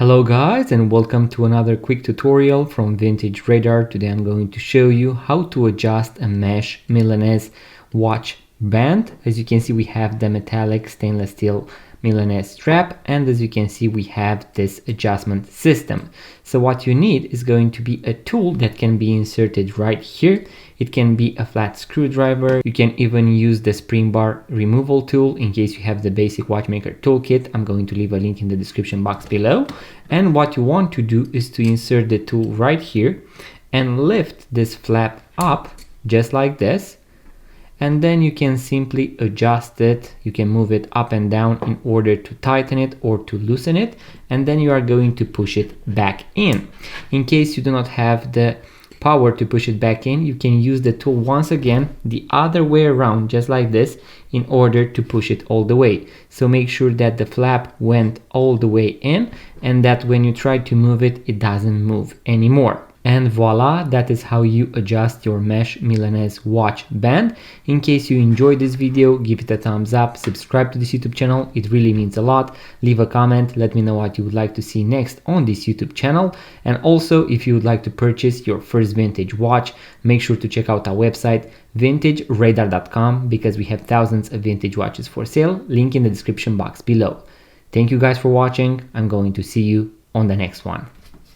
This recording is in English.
Hello guys, and welcome to another quick tutorial from Vintage Radar. Today I'm going to show you how to adjust a mesh Milanese watch band. As you can see, we have the metallic stainless steel Milanese strap, and as you can see, we have this adjustment system. So what you need is going to be a tool that can be inserted right here. It can be a flat screwdriver. You can even use the spring bar removal tool in case you have the basic watchmaker toolkit. I'm going to leave a link in the description box below. And what you want to do is to insert the tool right here and lift this flap up just like this. And then you can simply adjust it. You can move it up and down in order to tighten it or to loosen it. And then you are going to push it back in. In case you do not have the power to push it back in, you can use the tool once again the other way around, just like this, in order to push it all the way. So make sure that the flap went all the way in and that when you try to move it, it doesn't move anymore. And voila, that is how you adjust your mesh Milanese watch band. In case you enjoyed this video, give it a thumbs up, subscribe to this YouTube channel, it really means a lot. Leave a comment, let me know what you would like to see next on this YouTube channel. And also, if you would like to purchase your first vintage watch, make sure to check out our website vintageradar.com, because we have thousands of vintage watches for sale, link in the description box below. Thank you guys for watching. I'm going to see you on the next one.